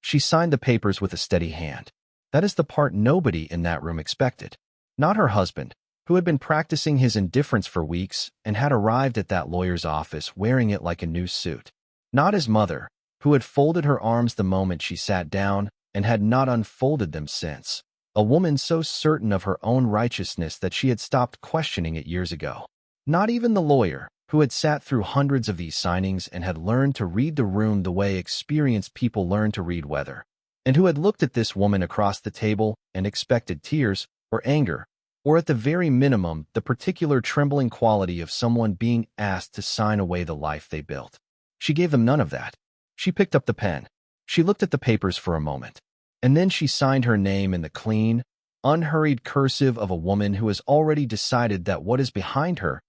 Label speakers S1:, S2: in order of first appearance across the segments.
S1: She signed the papers with a steady hand. That is the part nobody in that room expected. Not her husband, who had been practicing his indifference for weeks and had arrived at that lawyer's office wearing it like a new suit. Not his mother, who had folded her arms the moment she sat down and had not unfolded them since. A woman so certain of her own righteousness that she had stopped questioning it years ago. Not even the lawyer, who had sat through hundreds of these signings and had learned to read the room the way experienced people learn to read weather, and who had looked at this woman across the table and expected tears or anger, or at the very minimum, the particular trembling quality of someone being asked to sign away the life they built. She gave them none of that. She picked up the pen. She looked at the papers for a moment, and then she signed her name in the clean, unhurried cursive of a woman who has already decided that what is behind her,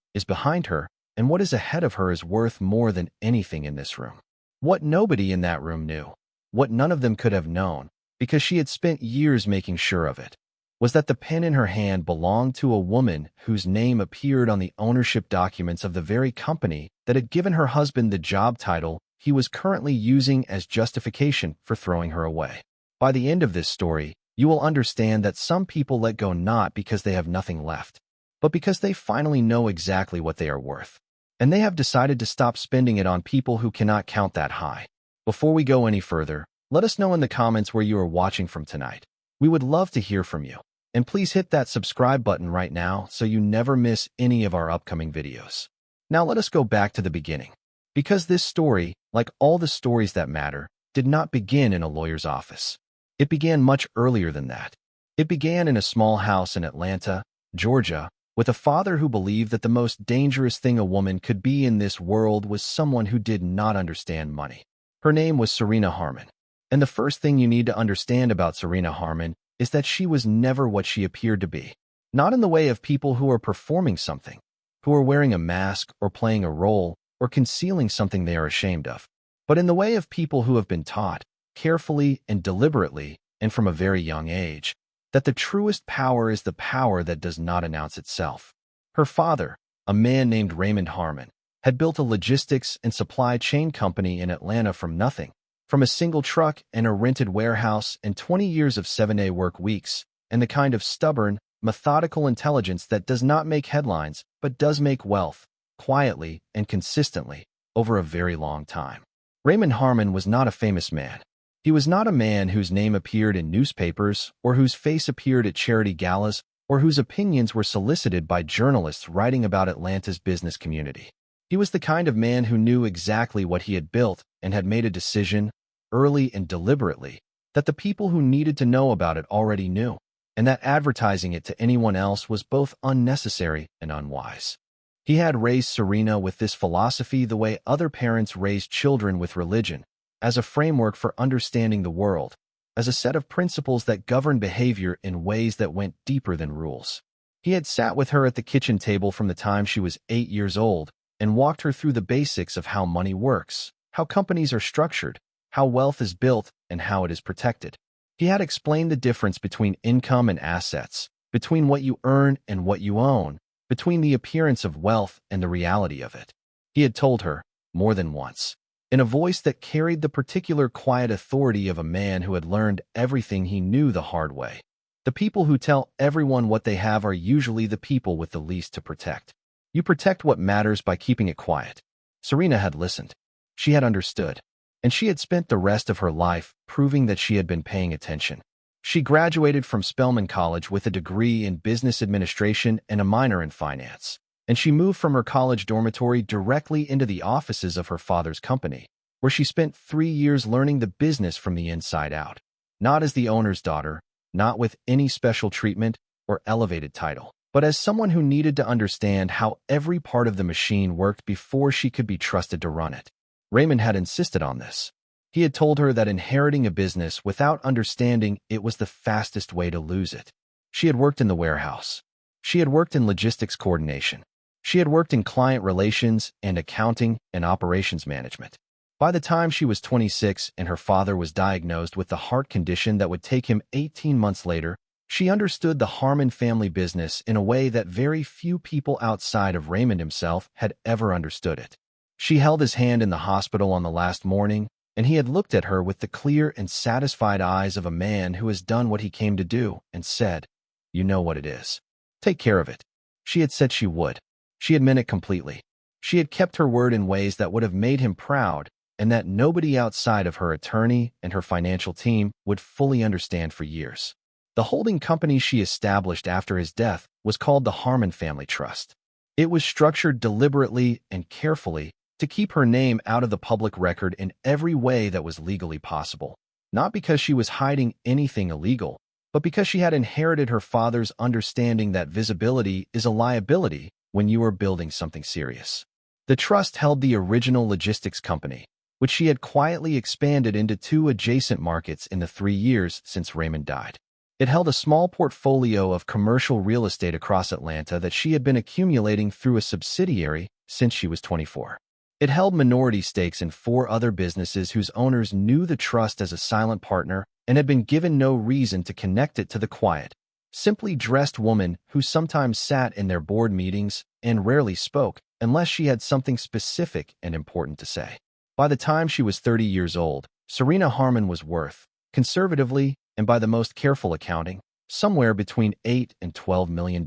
S1: and what is ahead of her is worth more than anything in this room. What nobody in that room knew, what none of them could have known, because she had spent years making sure of it, was that the pen in her hand belonged to a woman whose name appeared on the ownership documents of the very company that had given her husband the job title he was currently using as justification for throwing her away. By the end of this story, you will understand that some people let go not because they have nothing left, but because they finally know exactly what they are worth, and they have decided to stop spending it on people who cannot count that high. Before we go any further, let us know in the comments where you are watching from tonight. We would love to hear from you. And please hit that subscribe button right now so you never miss any of our upcoming videos. Now let us go back to the beginning. Because this story, like all the stories that matter, did not begin in a lawyer's office. It began much earlier than that. It began in a small house in Atlanta, Georgia, with a father who believed that the most dangerous thing a woman could be in this world was someone who did not understand money. Her name was Serena Harmon. And the first thing you need to understand about Serena Harmon is that she was never what she appeared to be. Not in the way of people who are performing something, who are wearing a mask or playing a role or concealing something they are ashamed of, but in the way of people who have been taught, carefully and deliberately, and from a very young age, that the truest power is the power that does not announce itself. Her father, a man named Raymond Harmon, had built a logistics and supply chain company in Atlanta from nothing. From a single truck and a rented warehouse and 20 years of 7-day work weeks, and the kind of stubborn, methodical intelligence that does not make headlines but does make wealth, quietly and consistently, over a very long time. Raymond Harmon was not a famous man. He was not a man whose name appeared in newspapers or whose face appeared at charity galas or whose opinions were solicited by journalists writing about Atlanta's business community. He was the kind of man who knew exactly what he had built and had made a decision, early and deliberately, that the people who needed to know about it already knew, and that advertising it to anyone else was both unnecessary and unwise. He had raised Serena with this philosophy the way other parents raise children with religion, as a framework for understanding the world, as a set of principles that govern behavior in ways that went deeper than rules. He had sat with her at the kitchen table from the time she was 8 years old and walked her through the basics of how money works, how companies are structured, how wealth is built, and how it is protected. He had explained the difference between income and assets, between what you earn and what you own, between the appearance of wealth and the reality of it. He had told her, more than once, in a voice that carried the particular quiet authority of a man who had learned everything he knew the hard way. The people who tell everyone what they have are usually the people with the least to protect. You protect what matters by keeping it quiet. Serena had listened. She had understood. And she had spent the rest of her life proving that she had been paying attention. She graduated from Spelman College with a degree in business administration and a minor in finance, and she moved from her college dormitory directly into the offices of her father's company, where she spent 3 years learning the business from the inside out, not as the owner's daughter, not with any special treatment or elevated title, but as someone who needed to understand how every part of the machine worked before she could be trusted to run it. Raymond had insisted on this. He had told her that inheriting a business without understanding it was the fastest way to lose it. She had worked in the warehouse. She had worked in logistics coordination. She had worked in client relations and accounting and operations management. By the time she was 26 and her father was diagnosed with the heart condition that would take him 18 months later, she understood the Harmon family business in a way that very few people outside of Raymond himself had ever understood it. She held his hand in the hospital on the last morning, and he had looked at her with the clear and satisfied eyes of a man who has done what he came to do and said, "You know what it is. Take care of it." She had said she would. She had meant it completely. She had kept her word in ways that would have made him proud, and that nobody outside of her attorney and her financial team would fully understand for years. The holding company she established after his death was called the Harmon Family Trust. It was structured deliberately and carefully to keep her name out of the public record in every way that was legally possible, not because she was hiding anything illegal, but because she had inherited her father's understanding that visibility is a liability when you are building something serious. The trust held the original logistics company, which she had quietly expanded into 2 adjacent markets in the 3 years since Raymond died. It held a small portfolio of commercial real estate across Atlanta that she had been accumulating through a subsidiary since she was 24. It held minority stakes in 4 other businesses whose owners knew the trust as a silent partner and had been given no reason to connect it to the quiet, simply dressed woman who sometimes sat in their board meetings and rarely spoke unless she had something specific and important to say. By the time she was 30 years old, Serena Harmon was worth, conservatively and by the most careful accounting, somewhere between $8 and $12 million.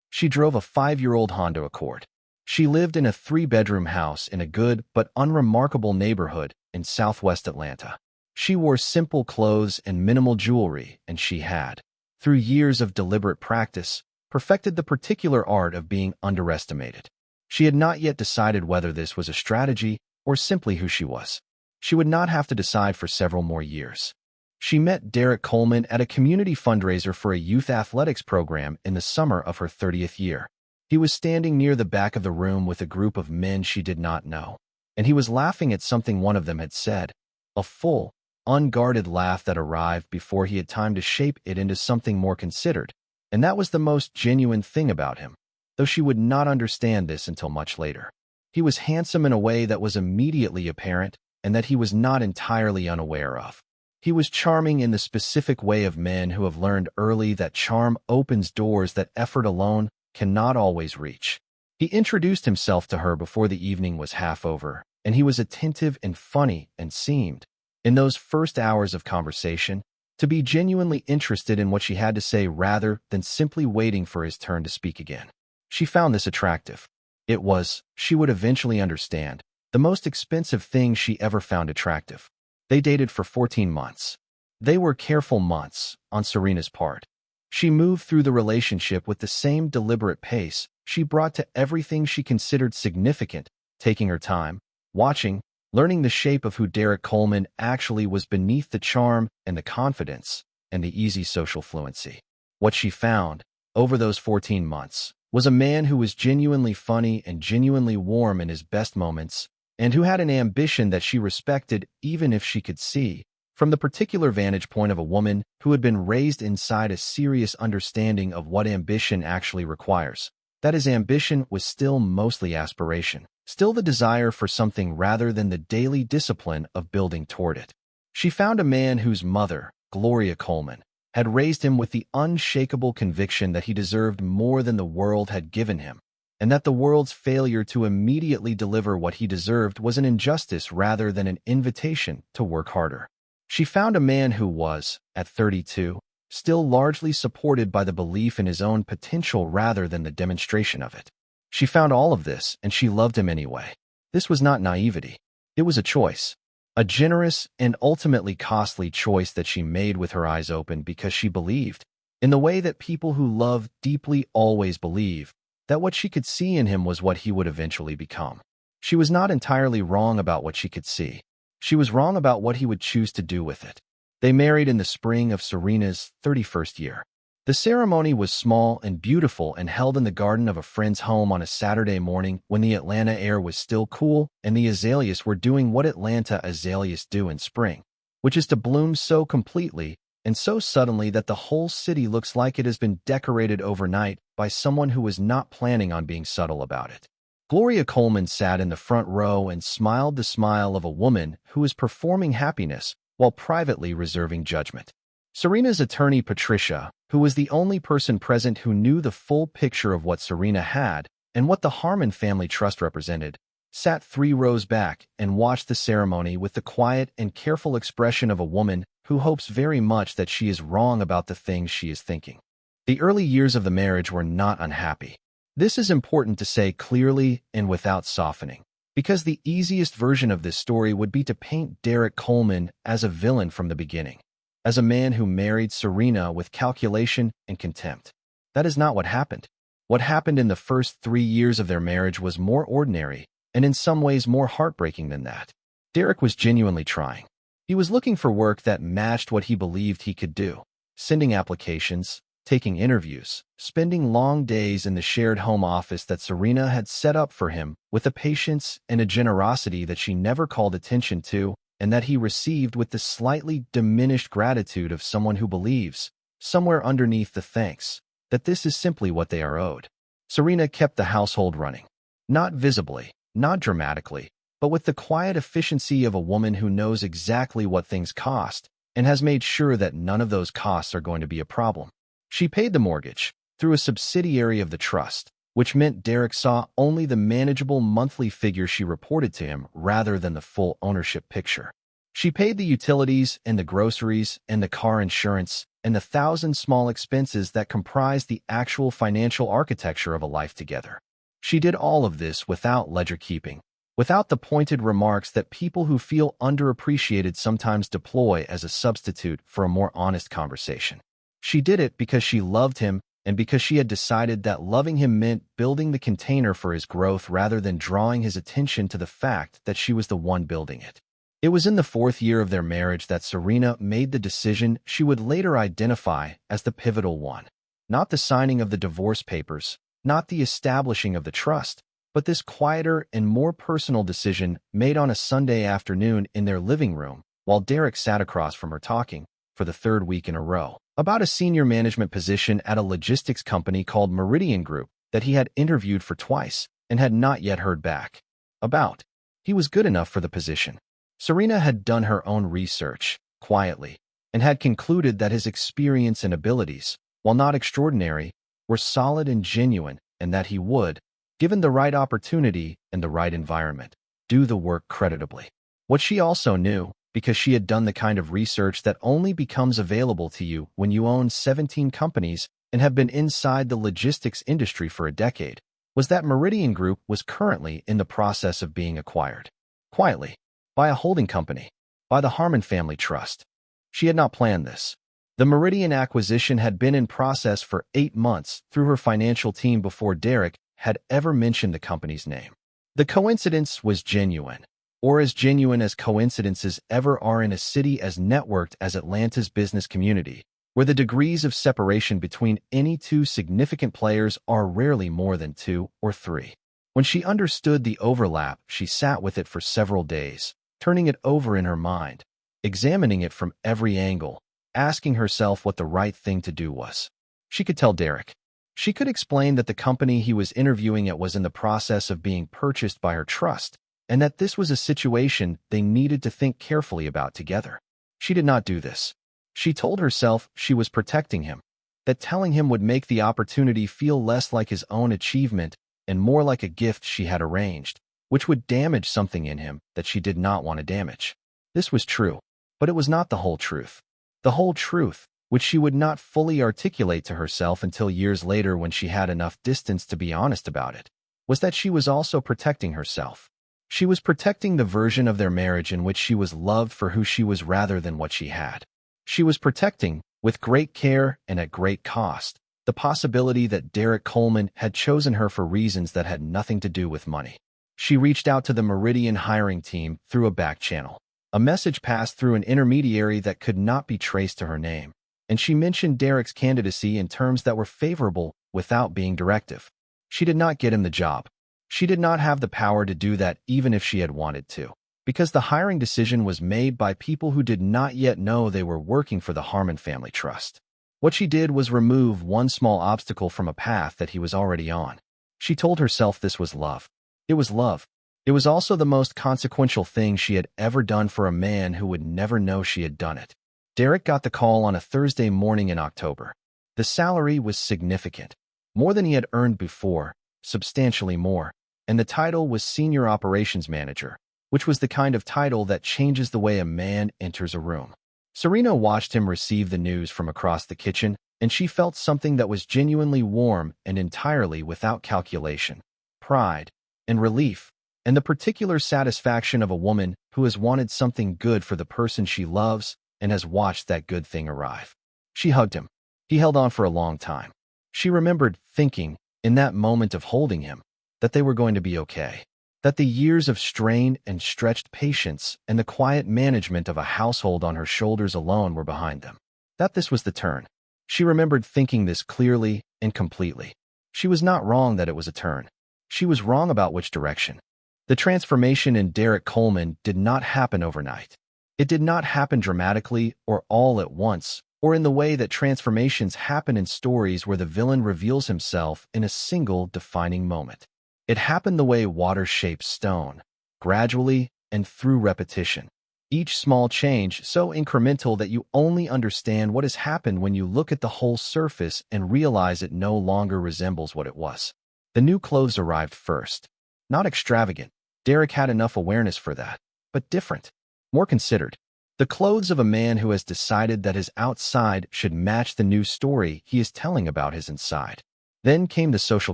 S1: She drove a 5-year-old Honda Accord. She lived in a 3-bedroom house in a good but unremarkable neighborhood in southwest Atlanta. She wore simple clothes and minimal jewelry, and she had, through years of deliberate practice, perfected the particular art of being underestimated. She had not yet decided whether this was a strategy or simply who she was. She would not have to decide for several more years. She met Derek Coleman at a community fundraiser for a youth athletics program in the summer of her 30th year. He was standing near the back of the room with a group of men she did not know, and he was laughing at something one of them had said, a full, unguarded laugh that arrived before he had time to shape it into something more considered, and that was the most genuine thing about him, though she would not understand this until much later. He was handsome in a way that was immediately apparent and that he was not entirely unaware of. He was charming in the specific way of men who have learned early that charm opens doors that effort alone cannot always reach. He introduced himself to her before the evening was half over, and he was attentive and funny and seemed, in those first hours of conversation, to be genuinely interested in what she had to say rather than simply waiting for his turn to speak again. She found this attractive. It was, she would eventually understand, the most expensive thing she ever found attractive. They dated for 14 months. They were careful months on Serena's part. She moved through the relationship with the same deliberate pace she brought to everything she considered significant, taking her time, watching, learning the shape of who Derek Coleman actually was beneath the charm and the confidence and the easy social fluency. What she found, over those 14 months, was a man who was genuinely funny and genuinely warm in his best moments, and who had an ambition that she respected even if she could see, from the particular vantage point of a woman who had been raised inside a serious understanding of what ambition actually requires, that his ambition was still mostly aspiration, still the desire for something rather than the daily discipline of building toward it. She found a man whose mother, Gloria Coleman, had raised him with the unshakable conviction that he deserved more than the world had given him, and that the world's failure to immediately deliver what he deserved was an injustice rather than an invitation to work harder. She found a man who was, at 32, still largely supported by the belief in his own potential rather than the demonstration of it. She found all of this, and she loved him anyway. This was not naivety. It was a choice. A generous and ultimately costly choice that she made with her eyes open because she believed, in the way that people who love deeply always believe, that what she could see in him was what he would eventually become. She was not entirely wrong about what she could see. She was wrong about what he would choose to do with it. They married in the spring of Serena's 31st year. The ceremony was small and beautiful and held in the garden of a friend's home on a Saturday morning when the Atlanta air was still cool and the azaleas were doing what Atlanta azaleas do in spring, which is to bloom so completely and so suddenly that the whole city looks like it has been decorated overnight by someone who was not planning on being subtle about it. Gloria Coleman sat in the front row and smiled the smile of a woman who is performing happiness while privately reserving judgment. Serena's attorney, Patricia, who was the only person present who knew the full picture of what Serena had and what the Harmon Family Trust represented, sat 3 rows back and watched the ceremony with the quiet and careful expression of a woman who hopes very much that she is wrong about the things she is thinking. The early years of the marriage were not unhappy. This is important to say clearly and without softening, because the easiest version of this story would be to paint Derek Coleman as a villain from the beginning, as a man who married Serena with calculation and contempt. That is not what happened. What happened in the first 3 years of their marriage was more ordinary, and in some ways more heartbreaking than that. Derek was genuinely trying. He was looking for work that matched what he believed he could do, sending applications, taking interviews, spending long days in the shared home office that Serena had set up for him with a patience and a generosity that she never called attention to and that he received with the slightly diminished gratitude of someone who believes, somewhere underneath the thanks, that this is simply what they are owed. Serena kept the household running. Not visibly, not dramatically, but with the quiet efficiency of a woman who knows exactly what things cost and has made sure that none of those costs are going to be a problem. She paid the mortgage through a subsidiary of the trust, which meant Derek saw only the manageable monthly figure she reported to him rather than the full ownership picture. She paid the utilities and the groceries and the car insurance and the 1,000 small expenses that comprised the actual financial architecture of a life together. She did all of this without ledger keeping, without the pointed remarks that people who feel underappreciated sometimes deploy as a substitute for a more honest conversation. She did it because she loved him and because she had decided that loving him meant building the container for his growth rather than drawing his attention to the fact that she was the one building it. It was in the 4th year of their marriage that Serena made the decision she would later identify as the pivotal one. Not the signing of the divorce papers, not the establishing of the trust, but this quieter and more personal decision made on a Sunday afternoon in their living room while Derek sat across from her talking, for the 3rd week in a row, about a senior management position at a logistics company called Meridian Group that he had interviewed for twice and had not yet heard back about. He was good enough for the position. Serena had done her own research, quietly, and had concluded that his experience and abilities, while not extraordinary, were solid and genuine, and that he would, given the right opportunity and the right environment, do the work creditably. What she also knew, because she had done the kind of research that only becomes available to you when you own 17 companies and have been inside the logistics industry for a decade, was that Meridian Group was currently in the process of being acquired. Quietly, by a holding company, by the Harmon family trust. She had not planned this. The Meridian acquisition had been in process for 8 months through her financial team before Derek had ever mentioned the company's name. The coincidence was genuine, or as genuine as coincidences ever are in a city as networked as Atlanta's business community, where the degrees of separation between any two significant players are rarely more than 2 or 3. When she understood the overlap, she sat with it for several days, turning it over in her mind, examining it from every angle, asking herself what the right thing to do was. She could tell Derek. She could explain that the company he was interviewing at was in the process of being purchased by her trust, and that this was a situation they needed to think carefully about together. She did not do this. She told herself she was protecting him, that telling him would make the opportunity feel less like his own achievement and more like a gift she had arranged, which would damage something in him that she did not want to damage. This was true, but it was not the whole truth. The whole truth, which she would not fully articulate to herself until years later when she had enough distance to be honest about it, was that she was also protecting herself. She was protecting the version of their marriage in which she was loved for who she was rather than what she had. She was protecting, with great care and at great cost, the possibility that Derek Coleman had chosen her for reasons that had nothing to do with money. She reached out to the Meridian hiring team through a back channel. A message passed through an intermediary that could not be traced to her name, and she mentioned Derek's candidacy in terms that were favorable without being directive. She did not get him the job. She did not have the power to do that even if she had wanted to, because the hiring decision was made by people who did not yet know they were working for the Harmon family trust. What she did was remove one small obstacle from a path that he was already on. She told herself this was love. It was love. It was also the most consequential thing she had ever done for a man who would never know she had done it. Derek got the call on a Thursday morning in October. The salary was significant, more than he had earned before, substantially more, and the title was Senior Operations Manager, which was the kind of title that changes the way a man enters a room. Serena watched him receive the news from across the kitchen, and she felt something that was genuinely warm and entirely without calculation, pride, and relief, and the particular satisfaction of a woman who has wanted something good for the person she loves and has watched that good thing arrive. She hugged him. He held on for a long time. She remembered thinking, in that moment of holding him, that they were going to be okay, that the years of strain and stretched patience and the quiet management of a household on her shoulders alone were behind them, that this was the turn. She remembered thinking this clearly and completely. She was not wrong that it was a turn. She was wrong about which direction. The transformation in Derek Coleman did not happen overnight. It did not happen dramatically or all at once, or in the way that transformations happen in stories where the villain reveals himself in a single defining moment. It happened the way water shapes stone, gradually and through repetition. Each small change so incremental that you only understand what has happened when you look at the whole surface and realize it no longer resembles what it was. The new clothes arrived first. Not extravagant. Derek had enough awareness for that, but different, more considered. The clothes of a man who has decided that his outside should match the new story he is telling about his inside. Then came the social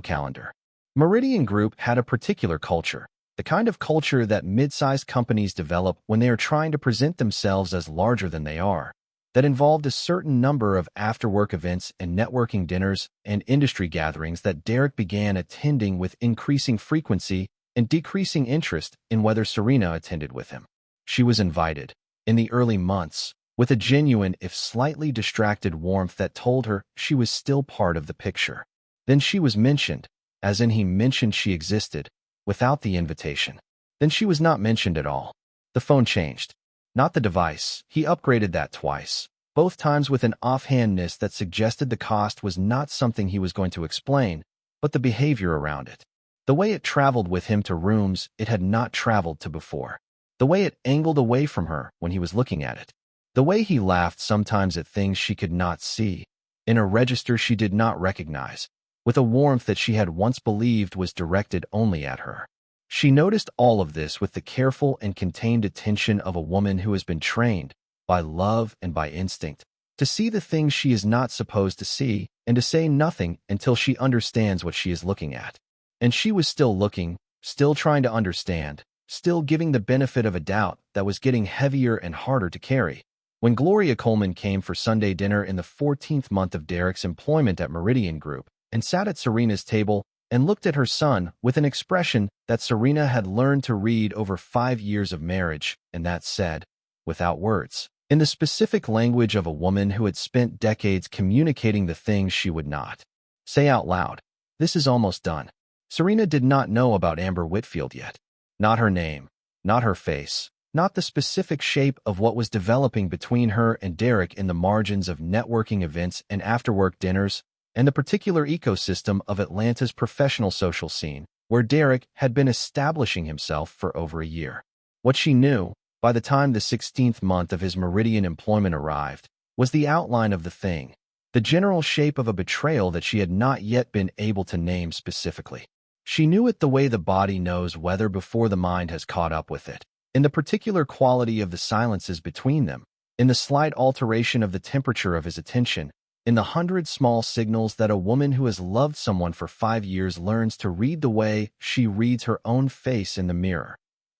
S1: calendar. Meridian Group had a particular culture, the kind of culture that mid-sized companies develop when they are trying to present themselves as larger than they are, that involved a certain number of after-work events and networking dinners and industry gatherings that Derek began attending with increasing frequency and decreasing interest in whether Serena attended with him. She was invited, in the early months, with a genuine if slightly distracted warmth that told her she was still part of the picture. Then she was mentioned, as in he mentioned she existed, without the invitation. Then she was not mentioned at all. The phone changed. Not the device. He upgraded that twice, both times with an offhandness that suggested the cost was not something he was going to explain, but the behavior around it. The way it traveled with him to rooms it had not traveled to before. The way it angled away from her when he was looking at it. The way he laughed sometimes at things she could not see, in a register she did not recognize, with a warmth that she had once believed was directed only at her. She noticed all of this with the careful and contained attention of a woman who has been trained, by love and by instinct, to see the things she is not supposed to see and to say nothing until she understands what she is looking at. And she was still looking, still trying to understand, still giving the benefit of a doubt that was getting heavier and harder to carry. When Gloria Coleman came for Sunday dinner in the 14th month of Derek's employment at Meridian Group and sat at Serena's table and looked at her son with an expression that Serena had learned to read over 5 years of marriage, and that said, without words, in the specific language of a woman who had spent decades communicating the things she would not say out loud, "This is almost done." Serena did not know about Amber Whitfield yet. Not her name, not her face, not the specific shape of what was developing between her and Derek in the margins of networking events and after-work dinners, and the particular ecosystem of Atlanta's professional social scene, where Derek had been establishing himself for over a year. What she knew, by the time the 16th month of his Meridian employment arrived, was the outline of the thing, the general shape of a betrayal that she had not yet been able to name specifically. She knew it the way the body knows weather before the mind has caught up with it, in the particular quality of the silences between them, in the slight alteration of the temperature of his attention, in the 100 small signals that a woman who has loved someone for 5 years learns to read the way she reads her own face in the mirror,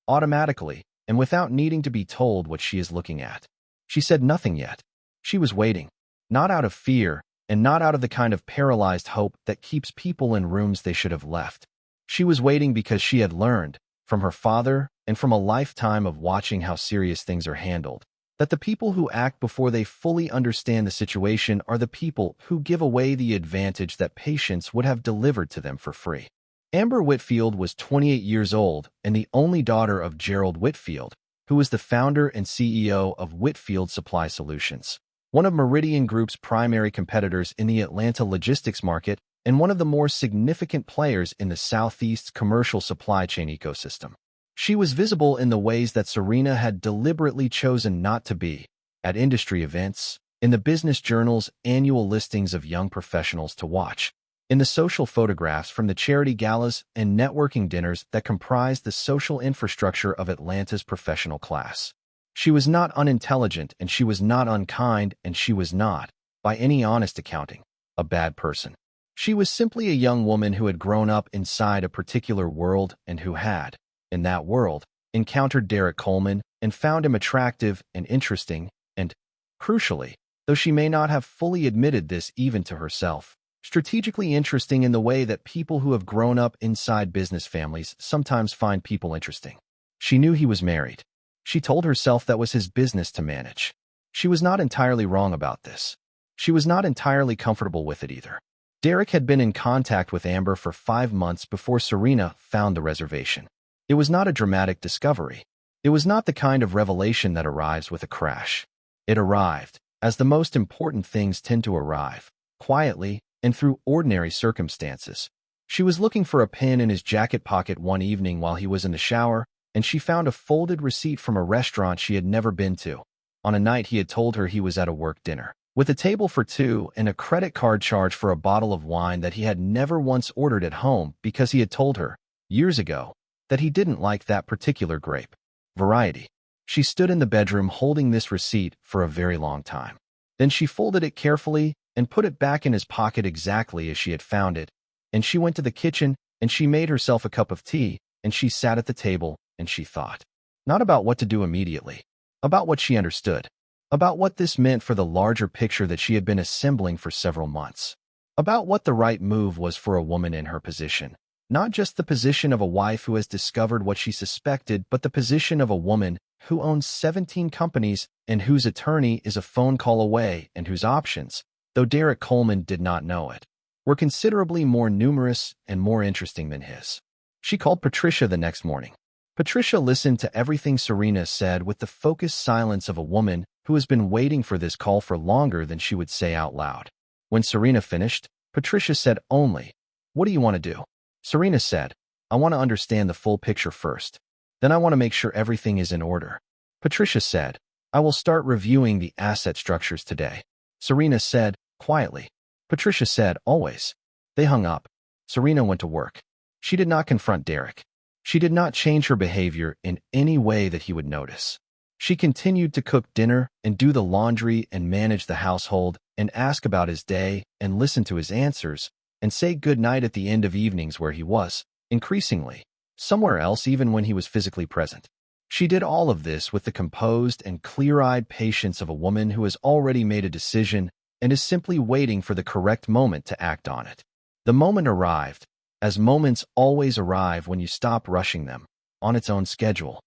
S1: automatically, and without needing to be told what she is looking at. She said nothing yet. She was waiting, not out of fear, and not out of the kind of paralyzed hope that keeps people in rooms they should have left. She was waiting because she had learned, from her father and from a lifetime of watching how serious things are handled, that the people who act before they fully understand the situation are the people who give away the advantage that patience would have delivered to them for free. Amber Whitfield was 28 years old and the only daughter of Gerald Whitfield, who was the founder and CEO of Whitfield Supply Solutions, one of Meridian Group's primary competitors in the Atlanta logistics market and one of the more significant players in the Southeast's commercial supply chain ecosystem. She was visible in the ways that Serena had deliberately chosen not to be, at industry events, in the business journal's annual listings of young professionals to watch. in the social photographs from the charity galas and networking dinners that comprised the social infrastructure of Atlanta's professional class. She was not unintelligent, and she was not unkind, and she was not, by any honest accounting, a bad person. She was simply a young woman who had grown up inside a particular world and who had, in that world, encountered Derek Coleman and found him attractive and interesting and, crucially, though she may not have fully admitted this even to herself, strategically interesting in the way that people who have grown up inside business families sometimes find people interesting. She knew he was married. She told herself that was his business to manage. She was not entirely wrong about this. She was not entirely comfortable with it either. Derek had been in contact with Amber for 5 months before Serena found the reservation. It was not a dramatic discovery. It was not the kind of revelation that arrives with a crash. It arrived, as the most important things tend to arrive, quietly and through ordinary circumstances. She was looking for a pen in his jacket pocket one evening while he was in the shower, and she found a folded receipt from a restaurant she had never been to. On a night he had told her he was at a work dinner, with a table for two and a credit card charge for a bottle of wine that he had never once ordered at home because he had told her, years ago, that he didn't like that particular grape variety. She stood in the bedroom holding this receipt for a very long time. Then she folded it carefully and put it back in his pocket exactly as she had found it, and she went to the kitchen and she made herself a cup of tea, and she sat at the table and she thought, not about what to do immediately, about what she understood, about what this meant for the larger picture that she had been assembling for several months, about what the right move was for a woman in her position, not just the position of a wife who has discovered what she suspected, but the position of a woman who owns 17 companies and whose attorney is a phone call away and whose options, though Derek Coleman did not know it, were considerably more numerous and more interesting than his. She called Patricia the next morning. Patricia listened to everything Serena said with the focused silence of a woman who has been waiting for this call for longer than she would say out loud. When Serena finished, Patricia said only, "What do you want to do?" Serena said, "I want to understand the full picture first. Then I want to make sure everything is in order." Patricia said, "I will start reviewing the asset structures today." Serena said, quietly. Patricia said, "Always." They hung up. Serena went to work. She did not confront Derek. She did not change her behavior in any way that he would notice. She continued to cook dinner and do the laundry and manage the household and ask about his day and listen to his answers and say good night at the end of evenings where he was, increasingly, somewhere else even when he was physically present. She did all of this with the composed and clear-eyed patience of a woman who has already made a decision and is simply waiting for the correct moment to act on it. The moment arrived, as moments always arrive when you stop rushing them, on its own schedule.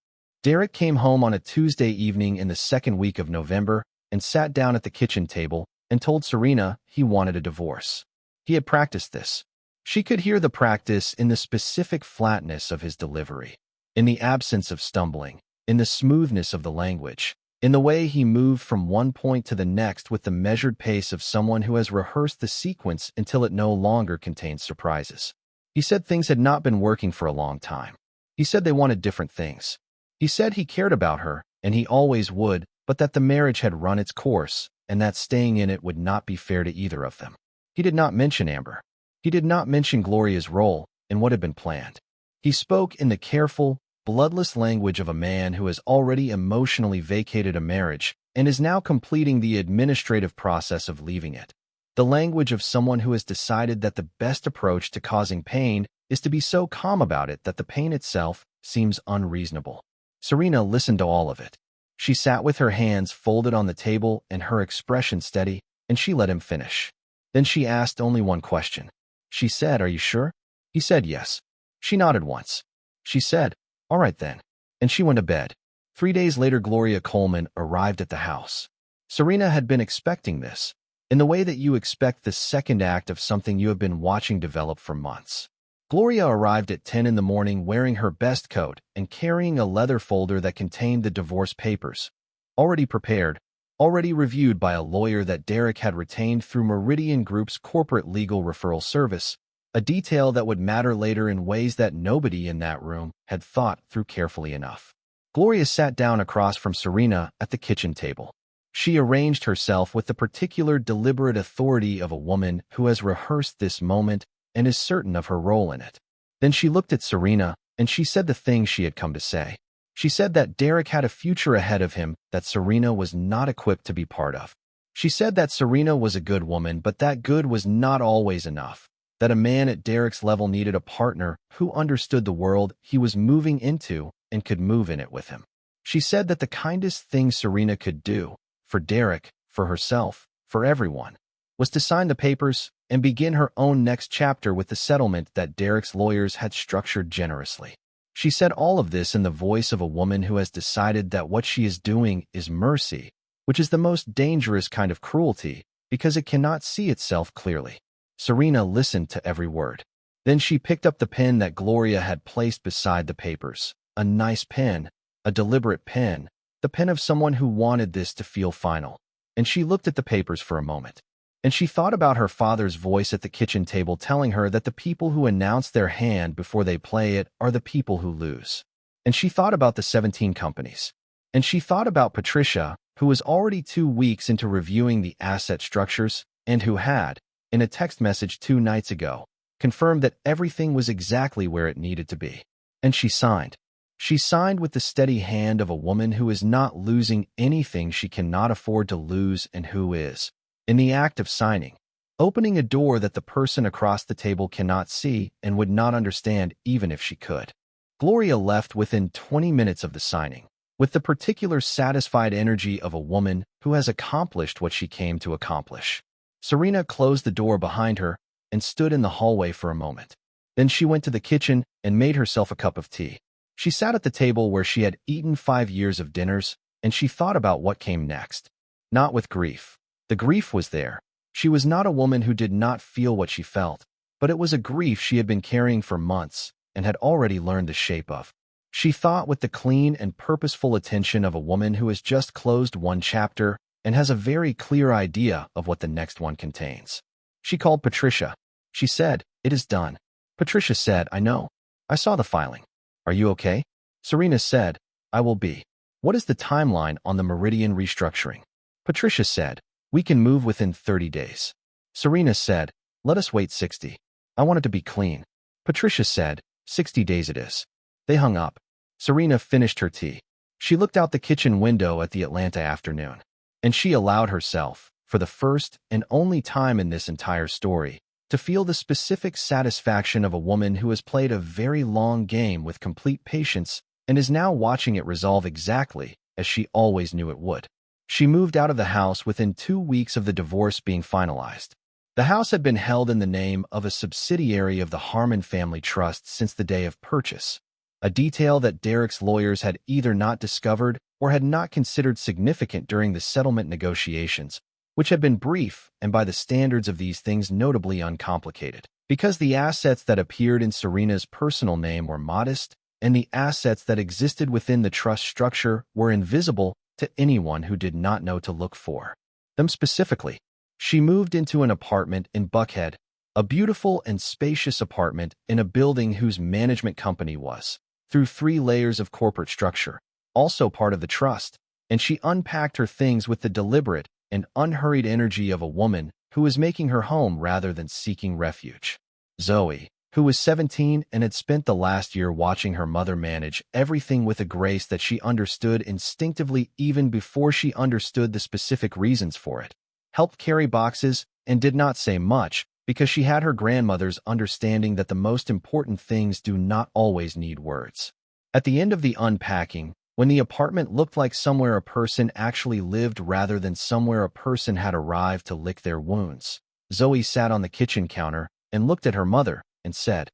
S1: Derek came home on a Tuesday evening in the second week of November and sat down at the kitchen table and told Serena he wanted a divorce. He had practiced this. She could hear the practice in the specific flatness of his delivery, in the absence of stumbling, in the smoothness of the language, in the way he moved from one point to the next with the measured pace of someone who has rehearsed the sequence until it no longer contains surprises. He said things had not been working for a long time. He said they wanted different things. He said he cared about her, and he always would, but that the marriage had run its course, and that staying in it would not be fair to either of them. He did not mention Amber. He did not mention Gloria's role in what had been planned. He spoke in the careful, bloodless language of a man who has already emotionally vacated a marriage and is now completing the administrative process of leaving it. The language of someone who has decided that the best approach to causing pain is to be so calm about it that the pain itself seems unreasonable. Serena listened to all of it. She sat with her hands folded on the table and her expression steady, and she let him finish. Then she asked only one question. She said, "Are you sure?" He said yes. She nodded once. She said, "All right then." And she went to bed. 3 days later, Gloria Coleman arrived at the house. Serena had been expecting this, in the way that you expect the second act of something you have been watching develop for months. Gloria arrived at 10 in the morning wearing her best coat and carrying a leather folder that contained the divorce papers, already prepared, already reviewed by a lawyer that Derek had retained through Meridian Group's corporate legal referral service, a detail that would matter later in ways that nobody in that room had thought through carefully enough. Gloria sat down across from Serena at the kitchen table. She arranged herself with the particular deliberate authority of a woman who has rehearsed this moment and is certain of her role in it. Then she looked at Serena, and she said the thing she had come to say. She said that Derek had a future ahead of him that Serena was not equipped to be part of. She said that Serena was a good woman, but that good was not always enough. That a man at Derek's level needed a partner who understood the world he was moving into and could move in it with him. She said that the kindest thing Serena could do, for Derek, for herself, for everyone, was to sign the papers and begin her own next chapter with the settlement that Derek's lawyers had structured generously. She said all of this in the voice of a woman who has decided that what she is doing is mercy, which is the most dangerous kind of cruelty because it cannot see itself clearly. Serena listened to every word. Then she picked up the pen that Gloria had placed beside the papers. A nice pen, a deliberate pen, the pen of someone who wanted this to feel final. And she looked at the papers for a moment. And she thought about her father's voice at the kitchen table telling her that the people who announce their hand before they play it are the people who lose. And she thought about the 17 companies. And she thought about Patricia, who was already 2 weeks into reviewing the asset structures and who had, in a text message 2 nights ago, confirmed that everything was exactly where it needed to be. And she signed. She signed with the steady hand of a woman who is not losing anything she cannot afford to lose and who is, in the act of signing, opening a door that the person across the table cannot see and would not understand even if she could. Gloria left within 20 minutes of the signing, with the particular satisfied energy of a woman who has accomplished what she came to accomplish. Serena closed the door behind her and stood in the hallway for a moment. Then she went to the kitchen and made herself a cup of tea. She sat at the table where she had eaten 5 years of dinners, and she thought about what came next. Not with grief. The grief was there. She was not a woman who did not feel what she felt, but it was a grief she had been carrying for months and had already learned the shape of. She thought with the clean and purposeful attention of a woman who has just closed one chapter and has a very clear idea of what the next one contains. She called Patricia. She said, "It is done." Patricia said, "I know. I saw the filing. Are you okay?" Serena said, "I will be." "What is the timeline on the Meridian restructuring?" Patricia said, "We can move within 30 days. Serena said, "Let us wait 60. I want it to be clean." Patricia said, 60 days it is." They hung up. Serena finished her tea. She looked out the kitchen window at the Atlanta afternoon. And she allowed herself, for the first and only time in this entire story, to feel the specific satisfaction of a woman who has played a very long game with complete patience and is now watching it resolve exactly as she always knew it would. She moved out of the house within 2 weeks of the divorce being finalized. The house had been held in the name of a subsidiary of the Harmon family trust since the day of purchase, a detail that Derek's lawyers had either not discovered or had not considered significant during the settlement negotiations, which had been brief and by the standards of these things notably uncomplicated. Because the assets that appeared in Serena's personal name were modest, and the assets that existed within the trust structure were invisible to anyone who did not know to look for them specifically. She moved into an apartment in Buckhead, a beautiful and spacious apartment in a building whose management company was, through 3 layers of corporate structure, also part of the trust, and she unpacked her things with the deliberate and unhurried energy of a woman who was making her home rather than seeking refuge. Zoe, who was 17 and had spent the last year watching her mother manage everything with a grace that she understood instinctively even before she understood the specific reasons for it, helped carry boxes and did not say much because she had her grandmother's understanding that the most important things do not always need words. At the end of the unpacking, when the apartment looked like somewhere a person actually lived rather than somewhere a person had arrived to lick their wounds, Zoe sat on the kitchen counter and looked at her mother and said,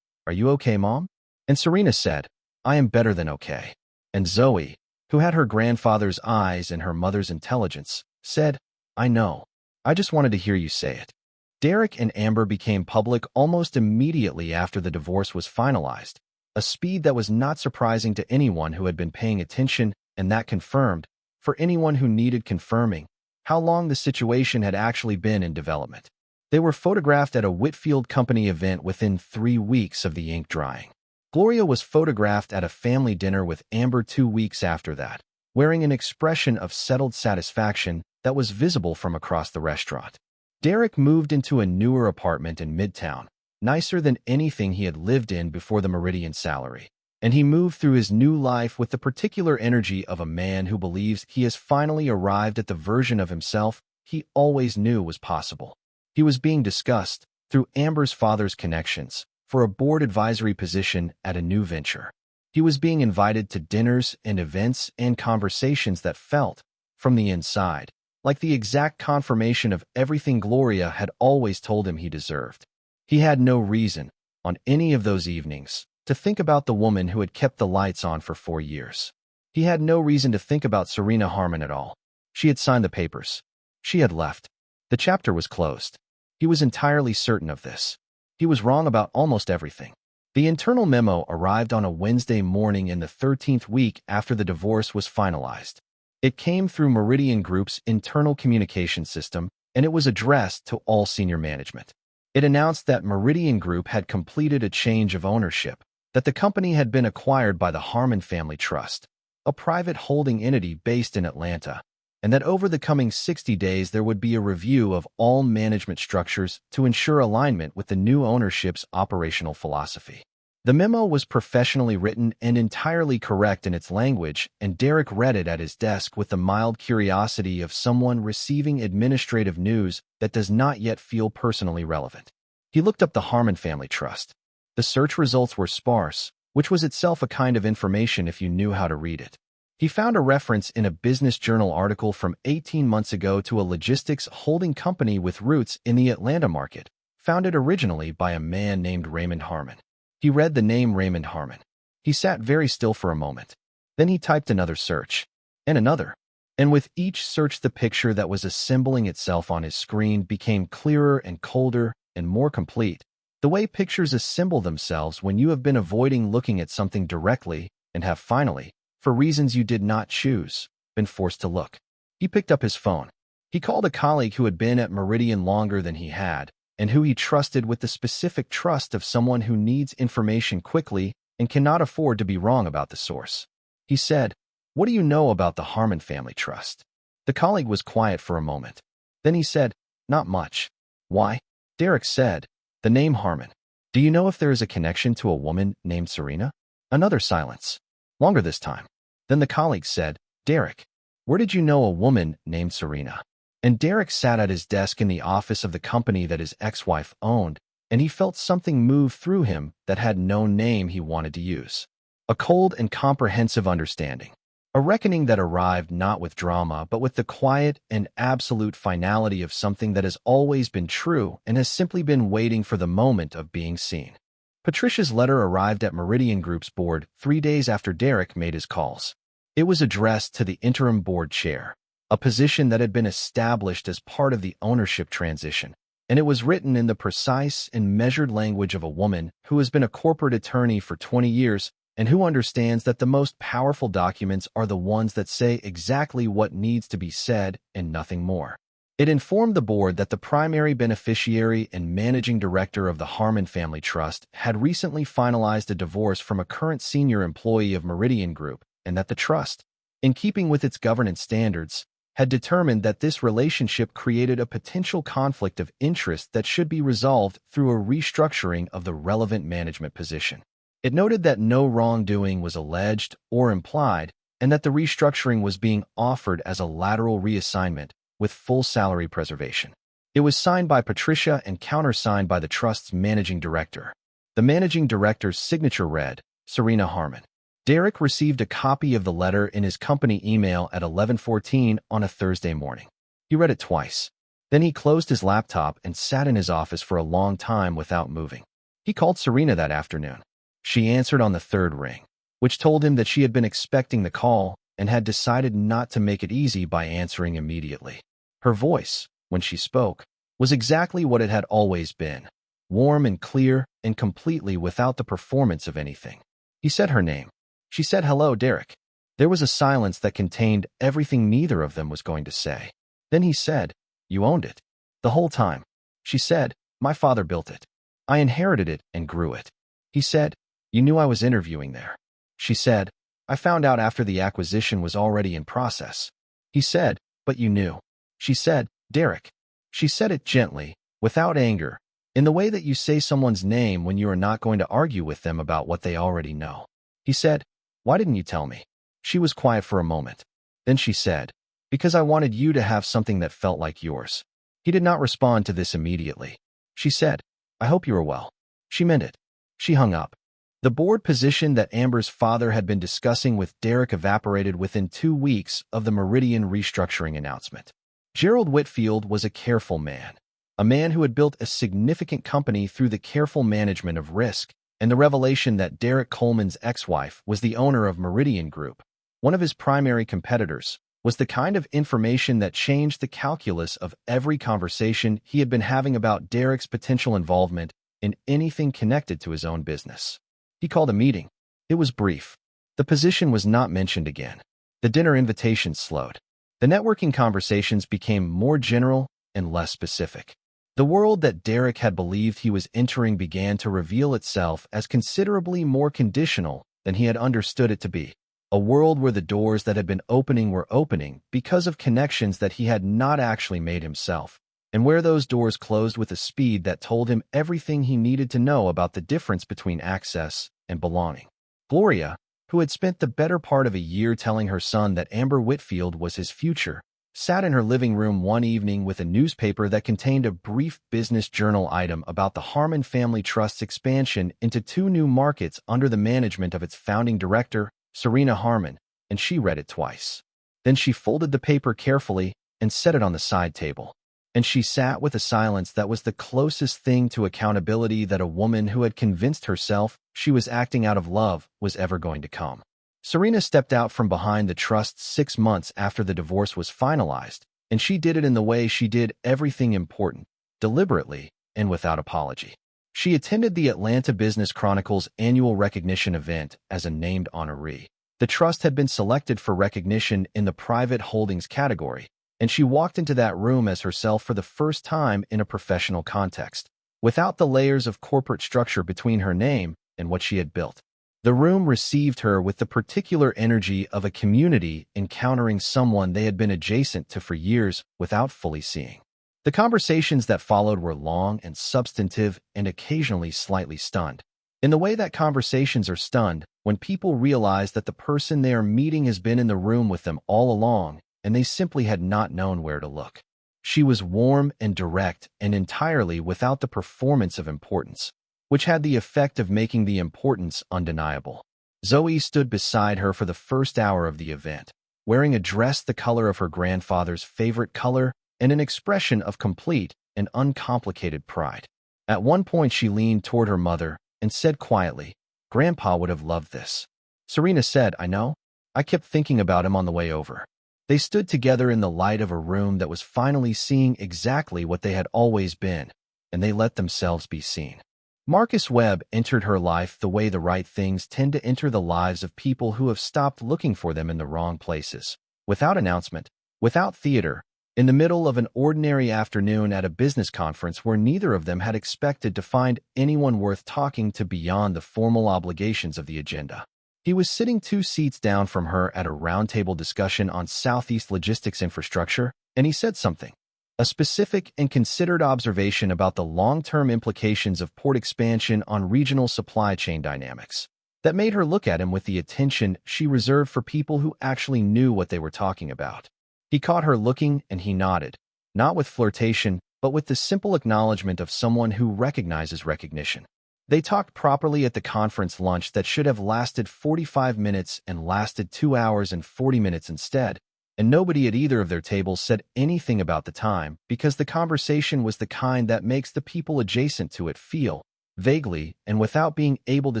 S1: "Are you okay, Mom?" And Serena said, "I am better than okay." And Zoe, who had her grandfather's eyes and her mother's intelligence, said, "I know. I just wanted to hear you say it." Derek and Amber became public almost immediately after the divorce was finalized, a speed that was not surprising to anyone who had been paying attention and that confirmed, for anyone who needed confirming, how long the situation had actually been in development. They were photographed at a Whitfield company event within 3 weeks of the ink drying. Gloria was photographed at a family dinner with Amber 2 weeks after that, wearing an expression of settled satisfaction that was visible from across the restaurant. Derek moved into a newer apartment in Midtown, nicer than anything he had lived in before the Meridian salary. And he moved through his new life with the particular energy of a man who believes he has finally arrived at the version of himself he always knew was possible. He was being discussed, through Amber's father's connections, for a board advisory position at a new venture. He was being invited to dinners and events and conversations that felt, from the inside, like the exact confirmation of everything Gloria had always told him he deserved. He had no reason, on any of those evenings, to think about the woman who had kept the lights on for 4 years. He had no reason to think about Serena Harmon at all. She had signed the papers. She had left. The chapter was closed. He was entirely certain of this. He was wrong about almost everything. The internal memo arrived on a Wednesday morning in the 13th week after the divorce was finalized. It came through Meridian Group's internal communication system, and it was addressed to all senior management. It announced that Meridian Group had completed a change of ownership, that the company had been acquired by the Harmon Family Trust, a private holding entity based in Atlanta, and that over the coming 60 days there would be a review of all management structures to ensure alignment with the new ownership's operational philosophy. The memo was professionally written and entirely correct in its language, and Derek read it at his desk with the mild curiosity of someone receiving administrative news that does not yet feel personally relevant. He looked up the Harmon Family Trust. The search results were sparse, which was itself a kind of information if you knew how to read it. He found a reference in a Business Journal article from 18 months ago to a logistics holding company with roots in the Atlanta market, founded originally by a man named Raymond Harmon. He read the name Raymond Harmon. He sat very still for a moment. Then he typed another search, and another. And with each search, the picture that was assembling itself on his screen became clearer and colder and more complete. The way pictures assemble themselves when you have been avoiding looking at something directly and have finally, for reasons you did not choose, been forced to look. He picked up his phone. He called a colleague who had been at Meridian longer than he had, and who he trusted with the specific trust of someone who needs information quickly and cannot afford to be wrong about the source. He said, "What do you know about the Harmon Family Trust?" The colleague was quiet for a moment. Then he said, "Not much." "Why?" Derek said, "The name Harmon. Do you know if there is a connection to a woman named Serena?" Another silence. Longer this time. Then the colleague said, "Derek, where did you know a woman named Serena?" And Derek sat at his desk in the office of the company that his ex-wife owned, and he felt something move through him that had no name he wanted to use. A cold and comprehensive understanding. A reckoning that arrived not with drama, but with the quiet and absolute finality of something that has always been true and has simply been waiting for the moment of being seen. Patricia's letter arrived at Meridian Group's board 3 days after Derek made his calls. It was addressed to the interim board chair, a position that had been established as part of the ownership transition, and it was written in the precise and measured language of a woman who has been a corporate attorney for 20 years and who understands that the most powerful documents are the ones that say exactly what needs to be said and nothing more. It informed the board that the primary beneficiary and managing director of the Harmon Family Trust had recently finalized a divorce from a current senior employee of Meridian Group, and that the trust, in keeping with its governance standards, had determined that this relationship created a potential conflict of interest that should be resolved through a restructuring of the relevant management position. It noted that no wrongdoing was alleged or implied, and that the restructuring was being offered as a lateral reassignment with full salary preservation. It was signed by Patricia and countersigned by the trust's managing director. The managing director's signature read, Serena Harmon. Derek received a copy of the letter in his company email at 11:14 on a Thursday morning. He read it twice. Then he closed his laptop and sat in his office for a long time without moving. He called Serena that afternoon. She answered on the third ring, which told him that she had been expecting the call and had decided not to make it easy by answering immediately. Her voice, when she spoke, was exactly what it had always been, warm and clear and completely without the performance of anything. He said her name. She said, "Hello, Derek." There was a silence that contained everything neither of them was going to say. Then he said, "You owned it." The whole time. She said, "My father built it. I inherited it and grew it." He said, "You knew I was interviewing there." She said, "I found out after the acquisition was already in process." He said, "But you knew." She said, "Derek." She said it gently, without anger, In the way that you say someone's name when you are not going to argue with them about what they already know. He said, "Why didn't you tell me?" She was quiet for a moment. Then she said, "Because I wanted you to have something that felt like yours." He did not respond to this immediately. She said, "I hope you are well." She meant it. She hung up. The board position that Amber's father had been discussing with Derek evaporated within 2 weeks of the Meridian restructuring announcement. Gerald Whitfield was a careful man, a man who had built a significant company through the careful management of risk, and the revelation that Derek Coleman's ex-wife was the owner of Meridian Group, one of his primary competitors, was the kind of information that changed the calculus of every conversation he had been having about Derek's potential involvement in anything connected to his own business. He called a meeting. It was brief. The position was not mentioned again. The dinner invitations slowed. The networking conversations became more general and less specific. The world that Derek had believed he was entering began to reveal itself as considerably more conditional than he had understood it to be. A world where the doors that had been opening were opening because of connections that he had not actually made himself, and where those doors closed with a speed that told him everything he needed to know about the difference between access and belonging. Gloria, who had spent the better part of a year telling her son that Amber Whitfield was his future, sat in her living room one evening with a newspaper that contained a brief business journal item about the Harmon Family Trust's expansion into 2 new markets under the management of its founding director, Serena Harmon, and she read it twice. Then she folded the paper carefully and set it on the side table. And she sat with a silence that was the closest thing to accountability that a woman who had convinced herself she was acting out of love was ever going to come. Serena stepped out from behind the trust 6 months after the divorce was finalized, and she did it in the way she did everything important, deliberately and without apology. She attended the Atlanta Business Chronicle's annual recognition event as a named honoree. The trust had been selected for recognition in the private holdings category, and she walked into that room as herself for the first time in a professional context, without the layers of corporate structure between her name and what she had built. The room received her with the particular energy of a community encountering someone they had been adjacent to for years without fully seeing. The conversations that followed were long and substantive and occasionally slightly stunned. In the way that conversations are stunned when people realize that the person they are meeting has been in the room with them all along and they simply had not known where to look. She was warm and direct and entirely without the performance of importance, which had the effect of making the importance undeniable. Zoe stood beside her for the first hour of the event, wearing a dress the color of her grandfather's favorite color and an expression of complete and uncomplicated pride. At one point she leaned toward her mother and said quietly, "Grandpa would have loved this." Serena said, "I know. I kept thinking about him on the way over." They stood together in the light of a room that was finally seeing exactly what they had always been, and they let themselves be seen. Marcus Webb entered her life the way the right things tend to enter the lives of people who have stopped looking for them in the wrong places. Without announcement, without theater, in the middle of an ordinary afternoon at a business conference where neither of them had expected to find anyone worth talking to beyond the formal obligations of the agenda. He was sitting 2 seats down from her at a roundtable discussion on Southeast logistics infrastructure, and he said something, a specific and considered observation about the long-term implications of port expansion on regional supply chain dynamics, that made her look at him with the attention she reserved for people who actually knew what they were talking about. He caught her looking and he nodded, not with flirtation, but with the simple acknowledgement of someone who recognizes recognition. They talked properly at the conference lunch that should have lasted 45 minutes and lasted 2 hours and 40 minutes instead, and nobody at either of their tables said anything about the time because the conversation was the kind that makes the people adjacent to it feel, vaguely and without being able to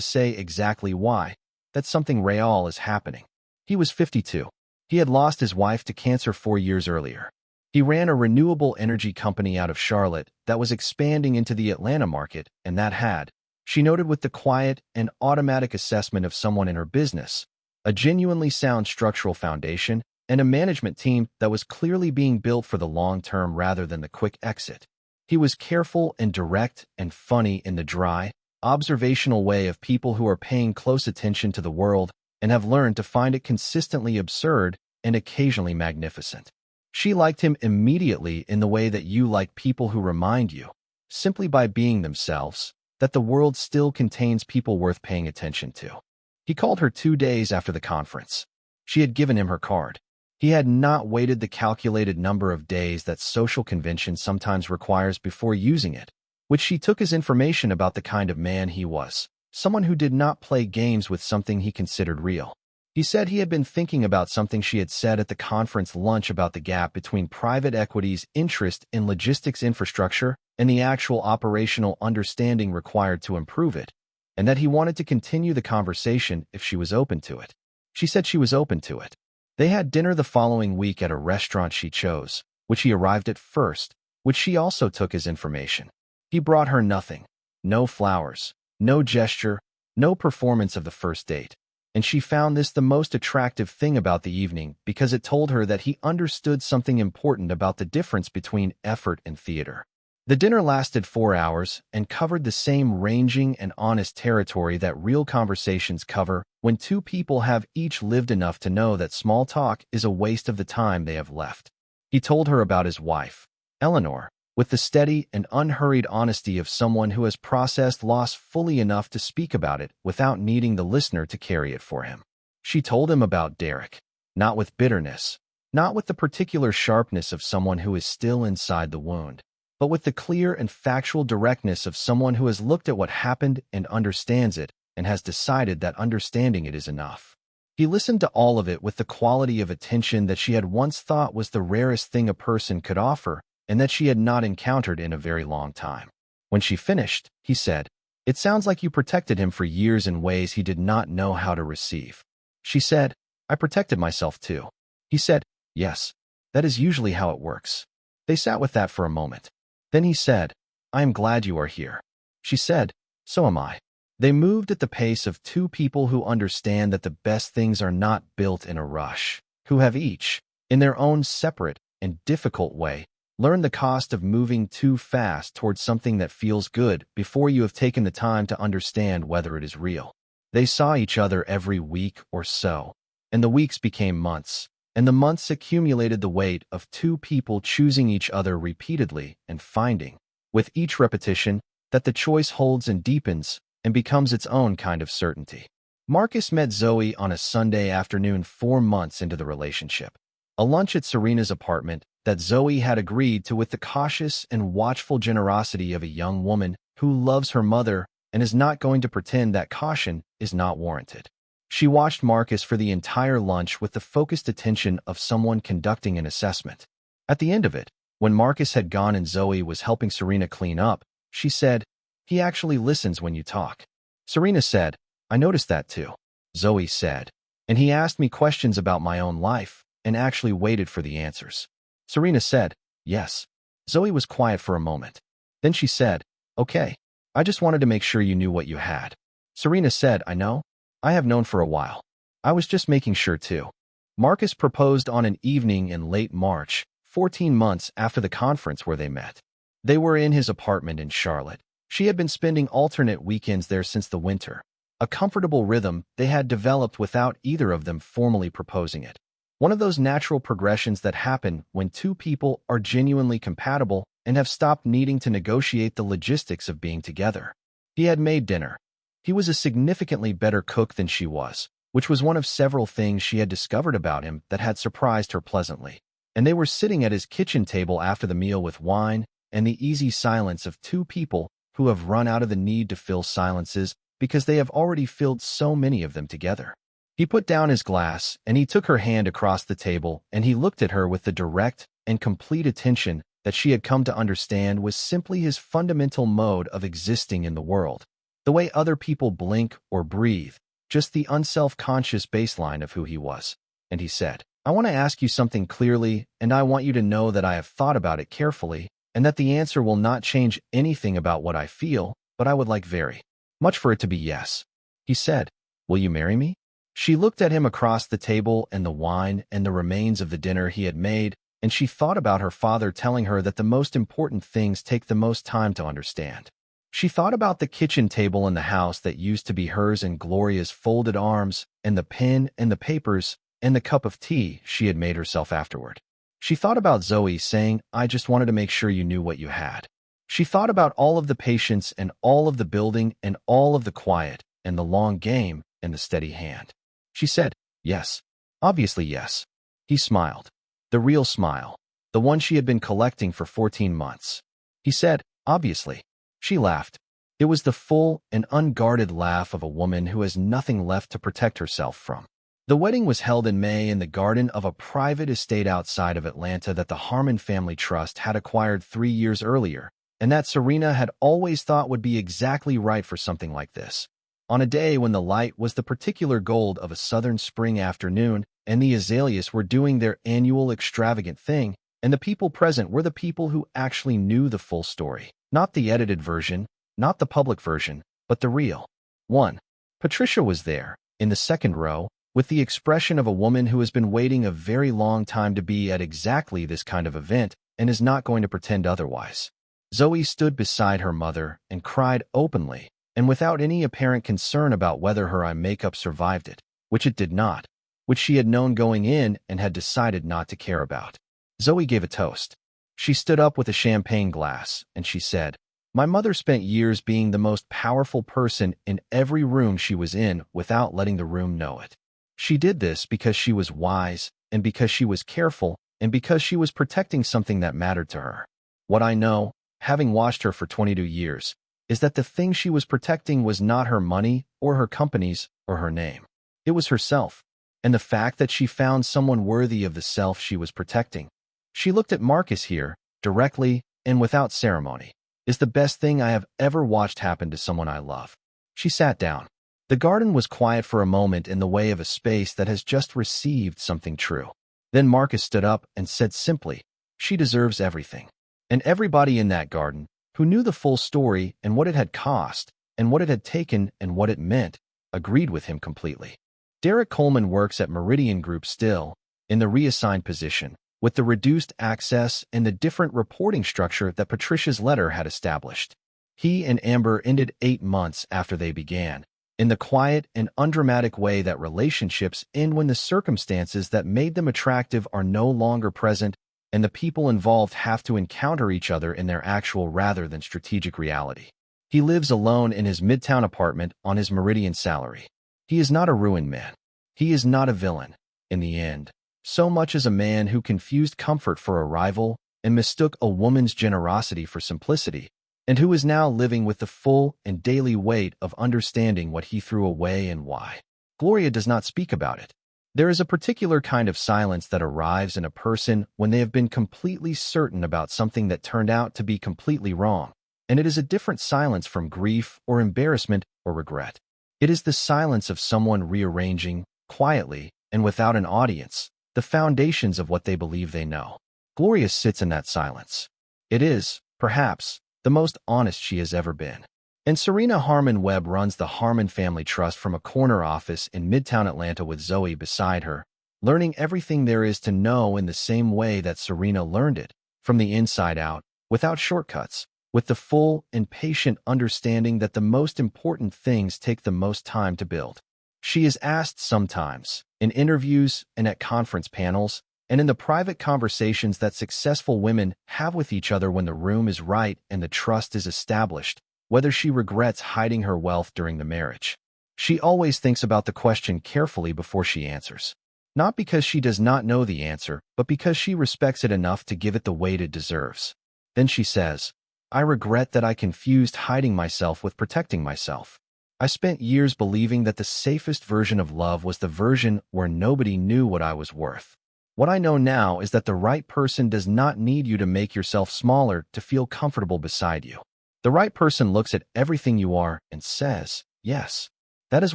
S1: say exactly why, that something real is happening. He was 52. He had lost his wife to cancer 4 years earlier. He ran a renewable energy company out of Charlotte that was expanding into the Atlanta market, and that had, she noted with the quiet and automatic assessment of someone in her business, a genuinely sound structural foundation and a management team that was clearly being built for the long term rather than the quick exit. He was careful and direct and funny in the dry, observational way of people who are paying close attention to the world and have learned to find it consistently absurd and occasionally magnificent. She liked him immediately in the way that you like people who remind you, simply by being themselves, that the world still contains people worth paying attention to. He called her 2 days after the conference. She had given him her card. He had not waited the calculated number of days that social convention sometimes requires before using it, which she took as information about the kind of man he was, someone who did not play games with something he considered real. He said he had been thinking about something she had said at the conference lunch about the gap between private equity's interest in logistics infrastructure and the actual operational understanding required to improve it, and that he wanted to continue the conversation if she was open to it. She said she was open to it. They had dinner the following week at a restaurant she chose, which he arrived at first, which she also took as information. He brought her nothing, no flowers, no gesture, no performance of the first date, and she found this the most attractive thing about the evening because it told her that he understood something important about the difference between effort and theater. The dinner lasted 4 hours and covered the same ranging and honest territory that real conversations cover when two people have each lived enough to know that small talk is a waste of the time they have left. He told her about his wife, Eleanor, with the steady and unhurried honesty of someone who has processed loss fully enough to speak about it without needing the listener to carry it for him. She told him about Derek, not with bitterness, not with the particular sharpness of someone who is still inside the wound, but with the clear and factual directness of someone who has looked at what happened and understands it and has decided that understanding it is enough. He listened to all of it with the quality of attention that she had once thought was the rarest thing a person could offer and that she had not encountered in a very long time. When she finished, he said, "It sounds like you protected him for years in ways he did not know how to receive." She said, "I protected myself too." He said, "Yes, that is usually how it works." They sat with that for a moment. Then he said, "I am glad you are here." She said, "So am I." They moved at the pace of two people who understand that the best things are not built in a rush, who have each, in their own separate and difficult way, learned the cost of moving too fast towards something that feels good before you have taken the time to understand whether it is real. They saw each other every week or so, and the weeks became months, and the months accumulated the weight of two people choosing each other repeatedly and finding, with each repetition, that the choice holds and deepens and becomes its own kind of certainty. Marcus met Zoe on a Sunday afternoon 4 months into the relationship. A lunch at Serena's apartment that Zoe had agreed to with the cautious and watchful generosity of a young woman who loves her mother and is not going to pretend that caution is not warranted. She watched Marcus for the entire lunch with the focused attention of someone conducting an assessment. At the end of it, when Marcus had gone and Zoe was helping Serena clean up, she said, "He actually listens when you talk." Serena said, "I noticed that too." Zoe said, "And he asked me questions about my own life and actually waited for the answers." Serena said, "Yes." Zoe was quiet for a moment. Then she said, "Okay, I just wanted to make sure you knew what you had." Serena said, "I know. I have known for a while. I was just making sure too." Marcus proposed on an evening in late March, 14 months after the conference where they met. They were in his apartment in Charlotte. She had been spending alternate weekends there since the winter, a comfortable rhythm they had developed without either of them formally proposing it. One of those natural progressions that happen when two people are genuinely compatible and have stopped needing to negotiate the logistics of being together. He had made dinner. He was a significantly better cook than she was, which was one of several things she had discovered about him that had surprised her pleasantly. And they were sitting at his kitchen table after the meal with wine and the easy silence of two people who have run out of the need to fill silences because they have already filled so many of them together. He put down his glass, and he took her hand across the table, and he looked at her with the direct and complete attention that she had come to understand was simply his fundamental mode of existing in the world. The way other people blink or breathe, just the unself-conscious baseline of who he was. And he said, "I want to ask you something clearly, and I want you to know that I have thought about it carefully, and that the answer will not change anything about what I feel, but I would like very much for it to be yes." He said, "Will you marry me?" She looked at him across the table and the wine and the remains of the dinner he had made, and she thought about her father telling her that the most important things take the most time to understand. She thought about the kitchen table in the house that used to be hers and Gloria's folded arms and the pen and the papers and the cup of tea she had made herself afterward. She thought about Zoe saying, "I just wanted to make sure you knew what you had." She thought about all of the patience and all of the building and all of the quiet and the long game and the steady hand. She said, "Yes. Obviously yes." He smiled. The real smile. The one she had been collecting for 14 months. He said, "Obviously." She laughed. It was the full and unguarded laugh of a woman who has nothing left to protect herself from. The wedding was held in May in the garden of a private estate outside of Atlanta that the Harmon family trust had acquired 3 years earlier, and that Serena had always thought would be exactly right for something like this. On a day when the light was the particular gold of a southern spring afternoon, and the azaleas were doing their annual extravagant thing, and the people present were the people who actually knew the full story. Not the edited version, not the public version, but the real one. Patricia was there, in the second row, with the expression of a woman who has been waiting a very long time to be at exactly this kind of event and is not going to pretend otherwise. Zoe stood beside her mother and cried openly, and without any apparent concern about whether her eye makeup survived it, which it did not, which she had known going in and had decided not to care about. Zoe gave a toast. She stood up with a champagne glass, and she said, "My mother spent years being the most powerful person in every room she was in without letting the room know it. She did this because she was wise, and because she was careful, and because she was protecting something that mattered to her. What I know, having watched her for 22 years, is that the thing she was protecting was not her money or her companies or her name. It was herself, and the fact that she found someone worthy of the self she was protecting. She looked at Marcus here, directly and without ceremony, is the best thing I have ever watched happen to someone I love." She sat down. The garden was quiet for a moment in the way of a space that has just received something true. Then Marcus stood up and said simply, "She deserves everything." And everybody in that garden, who knew the full story and what it had cost, and what it had taken and what it meant, agreed with him completely. Derek Coleman works at Meridian Group still, in the reassigned position, with the reduced access and the different reporting structure that Patricia's letter had established. He and Amber ended 8 months after they began, in the quiet and undramatic way that relationships end when the circumstances that made them attractive are no longer present and the people involved have to encounter each other in their actual rather than strategic reality. He lives alone in his midtown apartment on his Meridian salary. He is not a ruined man. He is not a villain, in the end, so much as a man who confused comfort for a rival and mistook a woman's generosity for simplicity, and who is now living with the full and daily weight of understanding what he threw away and why. Gloria does not speak about it. There is a particular kind of silence that arrives in a person when they have been completely certain about something that turned out to be completely wrong, and it is a different silence from grief or embarrassment or regret. It is the silence of someone rearranging, quietly and without an audience, the foundations of what they believe they know. Gloria sits in that silence. It is, perhaps, the most honest she has ever been. And Serena Harmon Webb runs the Harmon Family Trust from a corner office in Midtown Atlanta with Zoe beside her, learning everything there is to know in the same way that Serena learned it, from the inside out, without shortcuts, with the full and patient understanding that the most important things take the most time to build. She is asked sometimes, in interviews and at conference panels, and in the private conversations that successful women have with each other when the room is right and the trust is established, whether she regrets hiding her wealth during the marriage. She always thinks about the question carefully before she answers. Not because she does not know the answer, but because she respects it enough to give it the weight it deserves. Then she says, "I regret that I confused hiding myself with protecting myself. I spent years believing that the safest version of love was the version where nobody knew what I was worth. What I know now is that the right person does not need you to make yourself smaller to feel comfortable beside you. The right person looks at everything you are and says, yes, that is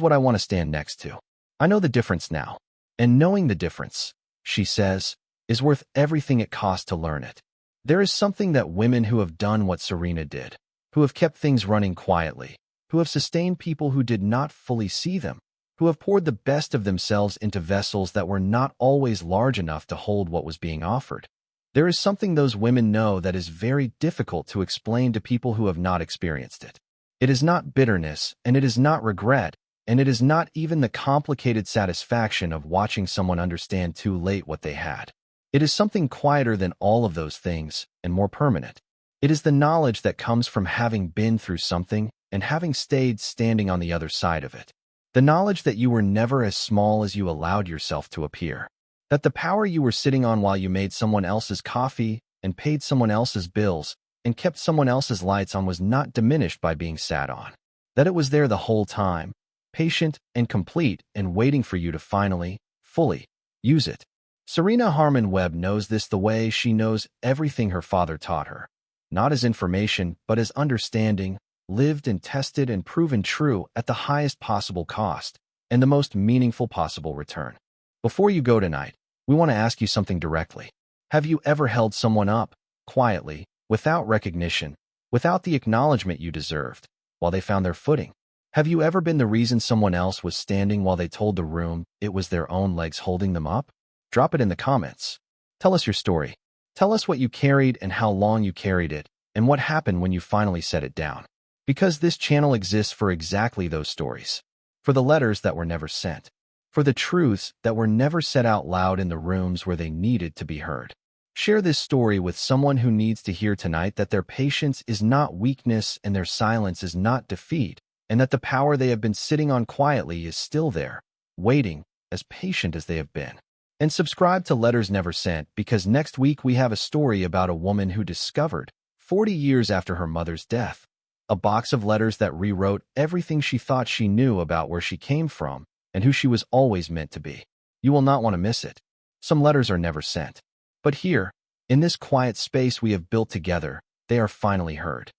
S1: what I want to stand next to. I know the difference now. And knowing the difference," she says, "is worth everything it cost to learn it." There is something that women who have done what Serena did, who have kept things running quietly, who have sustained people who did not fully see them, who have poured the best of themselves into vessels that were not always large enough to hold what was being offered. There is something those women know that is very difficult to explain to people who have not experienced it. It is not bitterness, and it is not regret, and it is not even the complicated satisfaction of watching someone understand too late what they had. It is something quieter than all of those things and more permanent. It is the knowledge that comes from having been through something and having stayed standing on the other side of it. The knowledge that you were never as small as you allowed yourself to appear. That the power you were sitting on while you made someone else's coffee and paid someone else's bills and kept someone else's lights on was not diminished by being sat on. That it was there the whole time, patient and complete and waiting for you to finally, fully, use it. Serena Harmon Webb knows this the way she knows everything her father taught her. Not as information, but as understanding, lived and tested and proven true at the highest possible cost and the most meaningful possible return. Before you go tonight, we want to ask you something directly. Have you ever held someone up, quietly, without recognition, without the acknowledgement you deserved, while they found their footing? Have you ever been the reason someone else was standing while they told the room it was their own legs holding them up? Drop it in the comments. Tell us your story. Tell us what you carried and how long you carried it, and what happened when you finally set it down. Because this channel exists for exactly those stories. For the letters that were never sent. For the truths that were never said out loud in the rooms where they needed to be heard. Share this story with someone who needs to hear tonight that their patience is not weakness and their silence is not defeat, and that the power they have been sitting on quietly is still there, waiting, as patient as they have been. And subscribe to Letters Never Sent, because next week we have a story about a woman who discovered, 40 years after her mother's death, a box of letters that rewrote everything she thought she knew about where she came from and who she was always meant to be. You will not want to miss it. Some letters are never sent. But here, in this quiet space we have built together, they are finally heard.